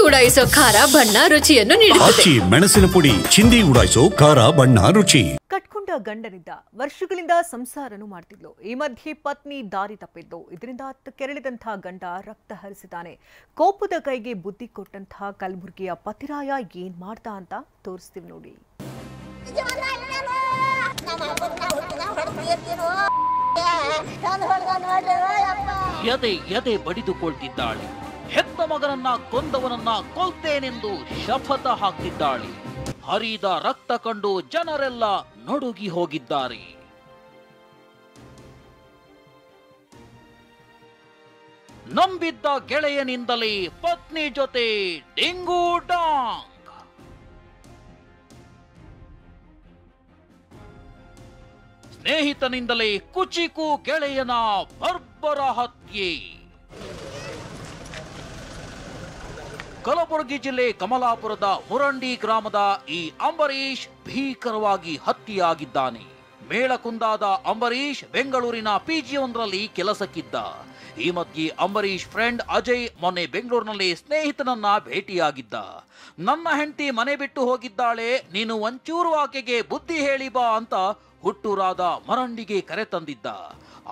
ಉಡಾಯಿಸೋ ಖಾರ ಬಣ್ಣ ರುಚಿಯನ್ನು ನೀಡುತ್ತದೆ. ಮೆಣಸಿನ ಪುಡಿ ಚಿಂದಿ ಉಡಾಯಿಸೋ ಖಾರ ಬಣ್ಣ ರುಚಿ. ಕಟ್ಕೊಂಡ ಗಂಡನಿದ್ದ ವರ್ಷಗಳಿಂದ ಸಂಸಾರನು ಮಾಡ್ತಿದ್ಲು. ಈ ಮಧ್ಯೆ ಪತ್ನಿ ದಾರಿ ತಪ್ಪಿದ್ಲು. ಇದರಿಂದ ಕೆರಳಿದಂತಹ ಗಂಡ ರಕ್ತ ಹರಿಸಿದ್ದಾನೆ. ಕೋಪದ ಕೈಗೆ ಬುದ್ಧಿ ಕೊಟ್ಟಂತಹ ಕಲಬುರಗಿಯ ಪತಿರಾಯ ಏನ್ ಮಾಡ್ದ ಅಂತ ತೋರಿಸ್ತೀವಿ ನೋಡಿ. ಎದೆ ಎದೆ ಬಡಿದುಕೊಳ್ತಿದ್ದಾಳೆ. ಹೆತ್ತ ಮಗನನ್ನ ಕೊಂದವನನ್ನ ಕೊಲ್ತೇನೆಂದು ಶಪಥ ಹಾಕ್ತಿದ್ದಾಳೆ. ಹರಿದ ರಕ್ತ ಕಂಡು ಜನರೆಲ್ಲ ನಡುಗಿ ಹೋಗಿದ್ದಾರೆ. ನಂಬಿದ್ದ ಗೆಳೆಯನಿಂದಲೇ ಪತ್ನಿ ಜೊತೆ ಡಿಂಗು ಡಾಂಗ್. ಸ್ನೇಹಿತನಿಂದಲೇ ಕುಚಿಕು ಗೆಳೆಯನ ಬರ್ಬರ ಹತ್ಯೆ. ಕಲಬುರಗಿ ಜಿಲ್ಲೆ ಕಮಲಾಪುರದ ಮುರಂಡಿ ಗ್ರಾಮದ ಈ ಅಂಬರೀಶ್ ಭೀಕರವಾಗಿ ಹತ್ಯೆಯಾಗಿದ್ದಾನೆ. ಮೇಳಕುಂದಾದ ಅಂಬರೀಶ್ ಬೆಂಗಳೂರಿನ ಪಿಜಿಯೊಂದರಲ್ಲಿ ಕೆಲಸಕ್ಕಿದ್ದ. ಈ ಮಧ್ಯೆ ಅಂಬರೀಶ್ ಫ್ರೆಂಡ್ ಅಜಯ್ ಮೊನ್ನೆ ಬೆಂಗಳೂರಿನಲ್ಲಿ ಸ್ನೇಹಿತನನ್ನ ಭೇಟಿಯಾಗಿದ್ದ. ನನ್ನ ಹೆಂಡತಿ ಮನೆ ಬಿಟ್ಟು ಹೋಗಿದ್ದಾಳೆ, ನೀನು ಒಂಚೂರು ಆಕೆಗೆ ಬುದ್ಧಿ ಹೇಳಿ ಬಾ ಅಂತ ಹುಟ್ಟೂರಾದ ಮರಂಡಿಗೆ ಕರೆ ತಂದಿದ್ದ.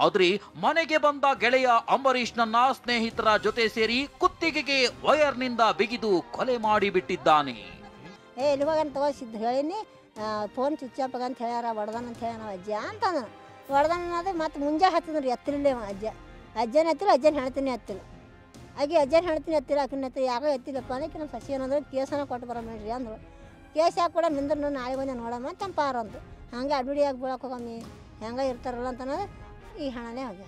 ಆದ್ರೆ ಮನೆಗೆ ಬಂದ ಗೆಳೆಯ ಅಂಬರೀಶ್ನನ್ನ ಸ್ನೇಹಿತರ ಜೊತೆ ಸೇರಿ ಕುತ್ತಿಗೆಗೆ ವಯರ್ನಿಂದ ಬಿಗಿದು ಕೊಲೆ ಮಾಡಿಬಿಟ್ಟಿದ್ದಾನೆ. ಹೇಳಿನಿ ಫೋನ್ ಸ್ವಿಚ್ ಆಫ್ ಅಂತ ಹೇಳ್ಯಾರ, ಹೊಡೆದಾನ ಅಂತ ಹೇಳ್ಯಾನ ಅಜ್ಜ ಅಂತಾನ. ಹೊಡೆದಾನ ಅನ್ನೋದು ಮತ್ತೆ ಮುಂಜಾ ಹತ್ತಿದ್ರಿ ಎತ್ತಿರಲಿಲ್ಲ ಅಜ್ಜನ ಹತ್ತಿರ ಅಜ್ಜನ ಹೇಳ್ತೀನಿ ಹತ್ತಿಲ್ಲ. ಆಕೆ ಅಜ್ಜನ ಹೇಳ್ತೀನಿ ಹತ್ತಿರ ಆಕಿನ ಹತ್ತಿರ ಯಾರೋ ಎತ್ತಿಲ್ಲಪ್ಪ ಅದಕ್ಕೆ ನಮ್ಮ ಸಸಿ ಅನ್ನೋದು ಕೇಸನ ಕೊಟ್ಟು ಬರೋಣ್ರಿ ಅಂದರು. ಕೇಸ್ ಯಾಕೆ ಕೂಡ ನಿಂದ್ರು ನಾಳೆ ಬಂದು ನೋಡಮ್ಮ ಅಂತ ಪಾರ ಅಂತು. ಹಂಗೆ ಅಡ್ಬಿಡಿಯಾಗಿ ಬೀಳಕ್ಕೆ ಹೋಗಮ್ಮಿ ಹೆಂಗೆ ಇರ್ತಾರಲ್ಲ ಅಂತ ಅನ್ನೋದು ಈ ಹಣನೇ ಹೋಗ್ಯ.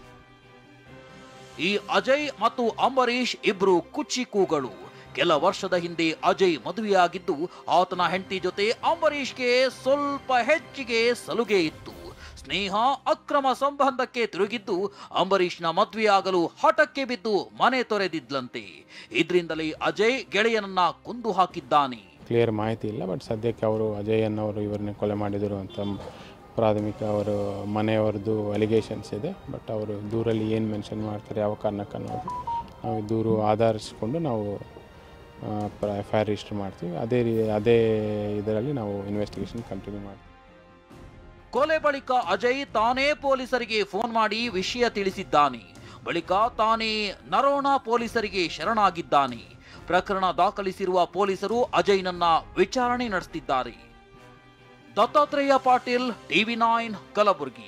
ಈ ಅಜಯ್ ಮತ್ತು ಅಂಬರೀಶ್ ಇಬ್ರು ಕುಚಿಕೂಗಳು. ಕೆಲ ವರ್ಷದ ಹಿಂದೆ ಅಜಯ್ ಮದುವೆಯಾಗಿದ್ದು ಆತನ ಹೆಂಡತಿ ಜೊತೆ ಅಂಬರೀಶ್ಗೆ ಸ್ವಲ್ಪ ಹೆಚ್ಚಿಗೆ ಸಲುಗೆ ಇತ್ತು. ಸ್ನೇಹ ಅಕ್ರಮ ಸಂಬಂಧಕ್ಕೆ ತಿರುಗಿದ್ದು ಅಂಬರೀಶ್ನ ಮದುವೆಯಾಗಲು ಹಠಕ್ಕೆ ಬಿದ್ದು ಮನೆ ತೊರೆದಿದ್ಲಂತೆ. ಇದರಿಂದಲೇ ಅಜಯ್ ಗೆಳೆಯನನ್ನ ಕೊಂದು ಹಾಕಿದ್ದಾನೆ. ಕ್ಲಿಯರ್ ಮಾಹಿತಿ ಇಲ್ಲ, ಬಟ್ ಸದ್ಯಕ್ಕೆ ಅವರು ಅಜಯ್ ಅನ್ನೋರು ಇವರನ್ನೇ ಕೊಲೆ ಮಾಡಿದರು ಅಂತ ಪ್ರಾಥಮಿಕ ಅವರು ಮನೆಯವ್ರದ್ದು ಅಲಿಗೇಷನ್ಸ್ ಇದೆ. ಬಟ್ ಅವರು ದೂರಲ್ಲಿ ಏನು ಮೆನ್ಷನ್ ಮಾಡ್ತಾರೆ ಯಾವ ಕಾರಣಕ್ಕೆ ಅನ್ನೋದು ನಾವು ದೂರು ಆಧರಿಸಿಕೊಂಡು ನಾವು FIR ರಿಜಿಸ್ಟರ್ ಮಾಡ್ತೀವಿ. ಅದೇ ಇದರಲ್ಲಿ ನಾವು ಇನ್ವೆಸ್ಟಿಗೇಷನ್ ಕಂಟಿನ್ಯೂ ಮಾಡ್ತೀವಿ. ಕೊಲೆ ಬಳಿಕ ಅಜಯ್ ತಾನೇ ಪೊಲೀಸರಿಗೆ ಫೋನ್ ಮಾಡಿ ವಿಷಯ ತಿಳಿಸಿದ್ದಾನೆ. ಬಳಿಕ ತಾನೇ ನರೋಣ ಪೊಲೀಸರಿಗೆ ಶರಣಾಗಿದ್ದಾನೆ. ಪ್ರಕರಣ ದಾಖಲಿಸಿರುವ ಪೊಲೀಸರು ಅಜಯ್ನನ್ನ ವಿಚಾರಣೆ ನಡೆಸುತ್ತಿದ್ದಾರೆ. ದತ್ತಾತ್ರೇಯ ಪಾಟೀಲ್, TV9 ಕಲಬುರಗಿ.